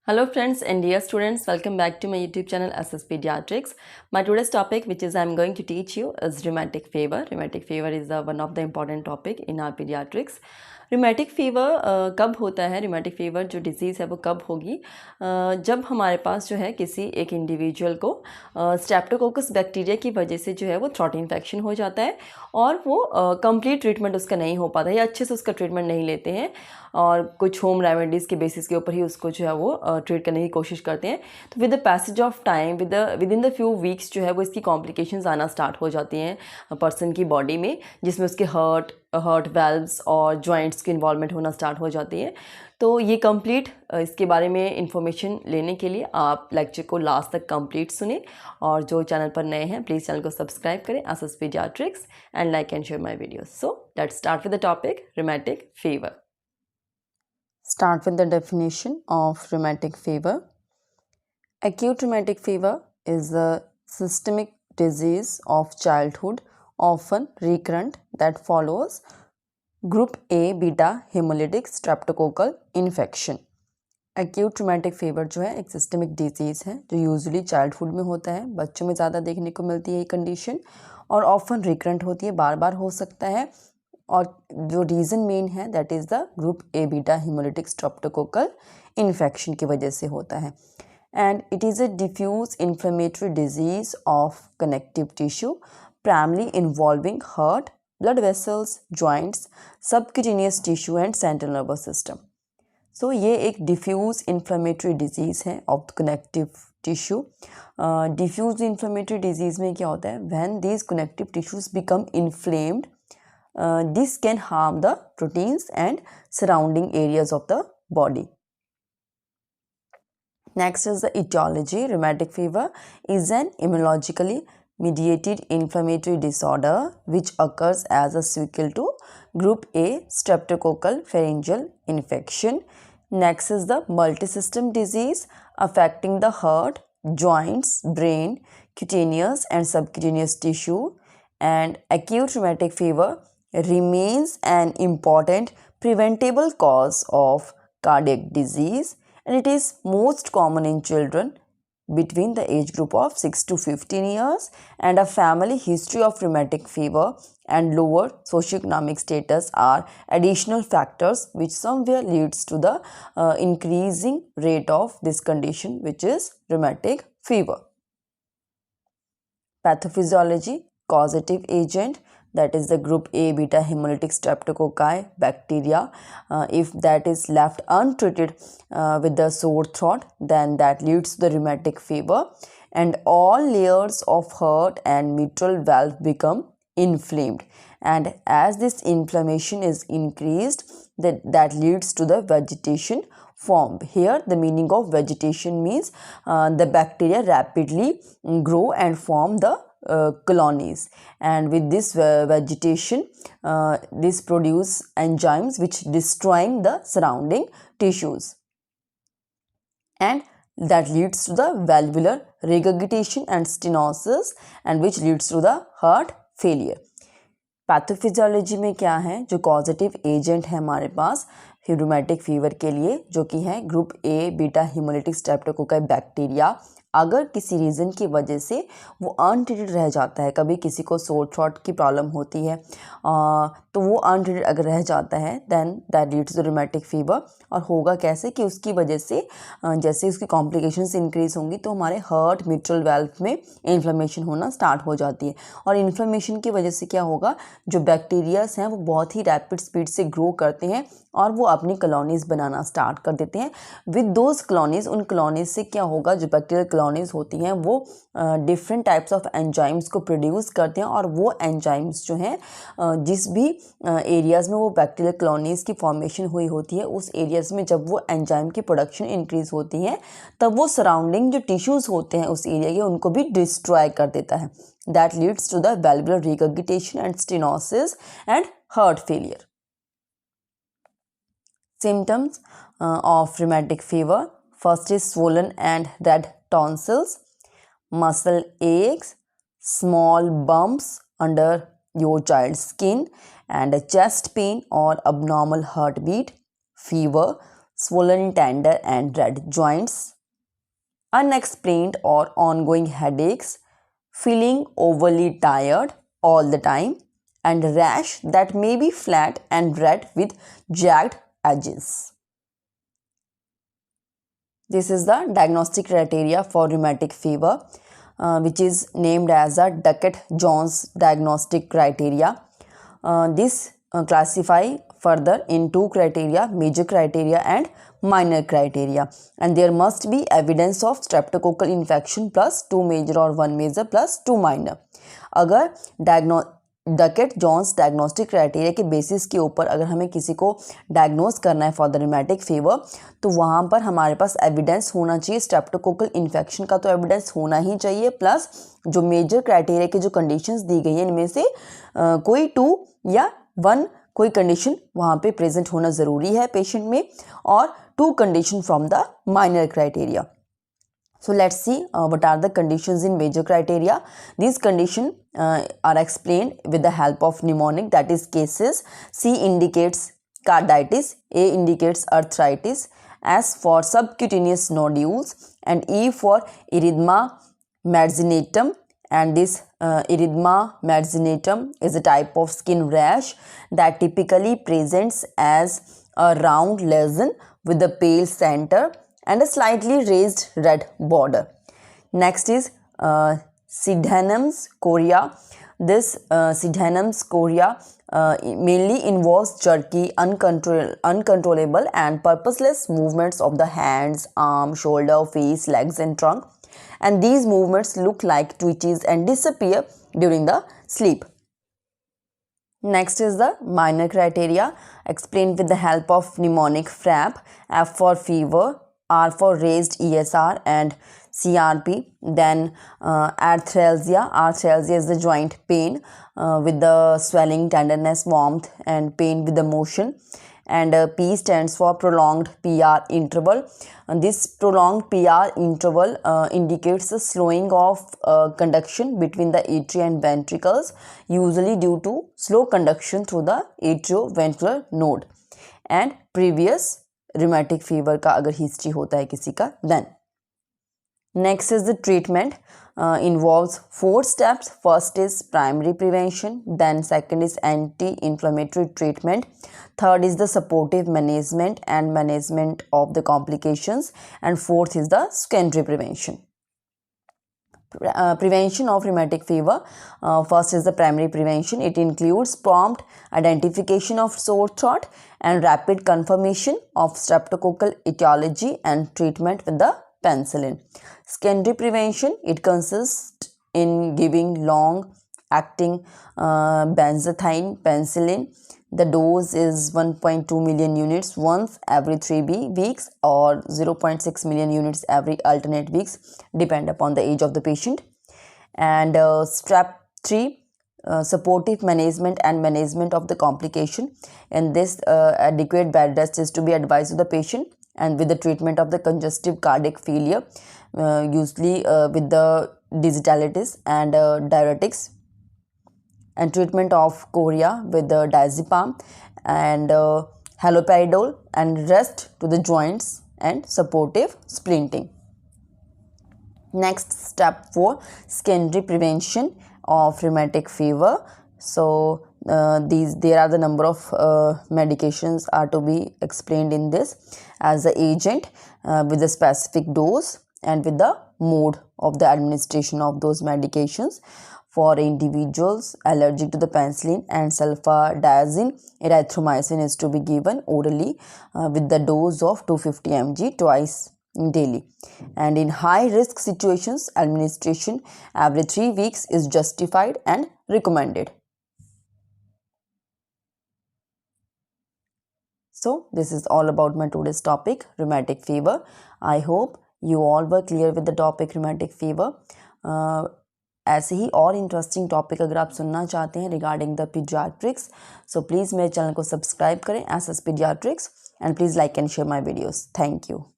Hello friends and dear students, welcome back to my YouTube channel SS Pediatrics. My today's topic which is I'm going to teach you is rheumatic fever. Rheumatic fever is one of the important topic in our pediatrics. Rheumatic fever कब होता है? Rheumatic fever जो disease है वो कब होगी? जब हमारे पास जो है किसी एक इंडिविजुअल को स्ट्रेप्टोकोकस बैक्टीरिया की वजह से जो है वो थ्रोट इन्फेक्शन हो जाता है और वो कंप्लीट ट्रीटमेंट उसका नहीं हो पाता या अच्छे से उसका ट्रीटमेंट नहीं लेते हैं और कुछ होम रेमेडीज़ के बेसिस के ऊपर ही उसको जो है वो ट्रीट करने की कोशिश करते हैं। तो with the passage of time with in the few weeks जो है वो इसकी कॉम्प्लिकेशंस आना स्टार्ट हो जाती हैं पर्सन की बॉडी में, जिसमें उसके हार्ट वाल्व्स और जॉइंट्स की इन्वॉल्वमेंट होना स्टार्ट हो जाती है। तो ये कंप्लीट इसके बारे में इंफॉर्मेशन लेने के लिए आप लेक्चर को लास्ट तक कंप्लीट सुने और जो चैनल पर नए हैं प्लीज़ चैनल को सब्सक्राइब करें SS paediatrics and like and share my videos. So let's start with the topic rheumatic fever. Start with the definition of rheumatic fever. Acute rheumatic fever is a systemic disease of childhood, often recurrent, that follows Group A beta hemolytic streptococcal infection. Acute traumatic fever जो है एक systemic disease है जो usually childhood में होता है, बच्चों में ज़्यादा देखने को मिलती है ये कंडीशन और ऑफन रिकरेंट होती है, बार बार हो सकता है और जो रीज़न मेन है that is the group A beta hemolytic streptococcal infection की वजह से होता है। And it is a diffuse inflammatory disease of connective tissue primary involving heart, blood vessels, joints, subcutaneous tissue and central nervous system. So ये एक diffuse inflammatory disease है of connective tissue. Diffuse inflammatory disease में क्या होता है? When these connective tissues become inflamed, this can harm the proteins and surrounding areas of the body. Next is the etiology. Rheumatic fever is an immunologically mediated inflammatory disorder which occurs as a sequel to group A streptococcal pharyngeal infection. Next is the multisystem disease affecting the heart, joints, brain, cutaneous and subcutaneous tissue, and acute rheumatic fever remains an important preventable cause of cardiac disease, and it is most common in children between the age group of 6 to 15 years, and a family history of rheumatic fever and lower socioeconomic status are additional factors which somewhere leads to the increasing rate of this condition, which is rheumatic fever. Pathophysiology, causative agent, that is the group A beta hemolytic streptococci bacteria. If that is left untreated with the sore throat, then that leads to the rheumatic fever, and all layers of heart and mitral valve become inflamed, and as this inflammation is increased, that leads to the vegetation formed. Here the meaning of vegetation means the bacteria rapidly grow and form the colonies, and with this vegetation this produce enzymes which destroying the surrounding tissues, and that leads to the valvular regurgitation and stenosis, and which leads to the heart failure. Pathophysiology में क्या है जो causative agent है हमारे पास rheumatic fever के लिए, जो कि है group A beta haemolytic streptococci bacteria. अगर किसी रीज़न की वजह से वो अनट्रीटेड रह जाता है, कभी किसी को सोर थ्रोट की प्रॉब्लम होती है तो वो अनट्रीटेड अगर रह जाता है then that leads to rheumatic fever. और होगा कैसे कि उसकी वजह से जैसे उसकी कॉम्प्लिकेशंस इंक्रीज होंगी तो हमारे हार्ट मिट्रल वाल्व में इन्फ्लेमेशन होना स्टार्ट हो जाती है, और इन्फ्लेमेशन की वजह से क्या होगा, जो बैक्टीरियाज हैं वो बहुत ही रैपिड स्पीड से ग्रो करते हैं और वो अपनी कॉलोनीज़ बनाना स्टार्ट कर देते हैं। विद दोज कॉलोनीज़, उन कॉलोनीज़ से क्या होगा, जो बैक्टीरियल कॉलोनीज़ होती हैं वो डिफरेंट टाइप्स ऑफ एंजाइम्स को प्रोड्यूस करते हैं, और वो एंजाइम्स जो हैं जिस भी एरियाज़ में वो बैक्टीरियल कॉलोनीज़ की फॉर्मेशन हुई होती है उस एरियाज़ में जब वो एंजाइम की प्रोडक्शन इंक्रीज़ होती है तब वो सराउंडिंग जो टिश्यूज़ होते हैं उस एरिया के उनको भी डिस्ट्रॉय कर देता है। That leads to the valvular regurgitation and stenosis and heart failure. Symptoms of rheumatic fever: first is swollen and red tonsils, muscle aches, small bumps under your child's skin, and a chest pain or abnormal heartbeat, fever, swollen, tender and red joints, unexplained or ongoing headaches, feeling overly tired all the time, and rash that may be flat and red with jagged edges. This is the diagnostic criteria for rheumatic fever, which is named as a Duckett-Jones diagnostic criteria. This classify further in two criteria, major criteria and minor criteria, and there must be evidence of streptococcal infection plus 2 major or 1 major plus 2 minor. अगर Duckett Johns diagnostic criteria के basis के ऊपर अगर हमें किसी को diagnose करना है फॉर द रिमेटिक फीवर, तो वहाँ पर हमारे पास एविडेंस होना चाहिए स्ट्रेप्टोकोकल इन्फेक्शन का, तो एविडेंस होना ही चाहिए, प्लस जो मेजर क्राइटेरिया की जो कंडीशंस दी गई हैं इनमें से कोई 2 या 1 कोई कंडीशन वहाँ पे प्रेजेंट होना ज़रूरी है पेशेंट में, और 2 condition from the minor criteria. So let's see what are the conditions in major criteria. These conditions are explained with the help of mnemonic, that is cases. C indicates carditis, A indicates arthritis, S for subcutaneous nodules, and E for erythema marginatum. And this erythema marginatum is a type of skin rash that typically presents as a round lesion with a pale center and a slightly raised red border. Next is Sydenham's chorea. This Sydenham's chorea mainly involves jerky, uncontrollable and purposeless movements of the hands, arm, shoulder, face, legs and trunk, and these movements look like twitches and disappear during the sleep. Next is the minor criteria, explained with the help of mnemonic FRAP. F for fever, R for raised ESR and CRP. Then arthralgia. Arthralgia is the joint pain with the swelling, tenderness, warmth and pain with the motion. And P stands for prolonged PR interval. And this prolonged PR interval indicates the slowing of conduction between the atria and ventricles, usually due to slow conduction through the atrioventricular node. And previous rheumatic fever का अगर history होता है किसी का, then next is the treatment. Involves 4 steps. First is primary prevention, then second is anti-inflammatory treatment, third is the supportive management and management of the complications, and fourth is the secondary prevention. Prevention of rheumatic fever. First is the primary prevention. It includes prompt identification of sore throat and rapid confirmation of streptococcal etiology and treatment with the penicillin. Secondary prevention, it consists in giving long acting benzathine penicillin. The dose is 1.2 million units once every 3 weeks or 0.6 million units every alternate weeks, depend upon the age of the patient. And step 3, supportive management and management of the complication. In this, adequate bed rest is to be advised to the patient, and with the treatment of the congestive cardiac failure, usually with the digitalitis and diuretics, and treatment of chorea with the diazepam and haloperidol, and rest to the joints and supportive splinting. Next, step 4, secondary prevention of rheumatic fever. So there are the number of medications are to be explained in this as the agent with the specific dose and with the mode of the administration of those medications. For individuals allergic to the penicillin and sulfadiazine, erythromycin is to be given orally with the dose of 250 mg twice daily. And in high risk situations, administration every 3 weeks is justified and recommended. So this is all about my today's topic, rheumatic fever. I hope you all were clear with the topic rheumatic fever. ऐसे ही और interesting topic अगर आप सुनना चाहते हैं regarding the paediatrics, so please मेरे channel को subscribe करें SS paediatrics, and please like and share my videos. Thank you.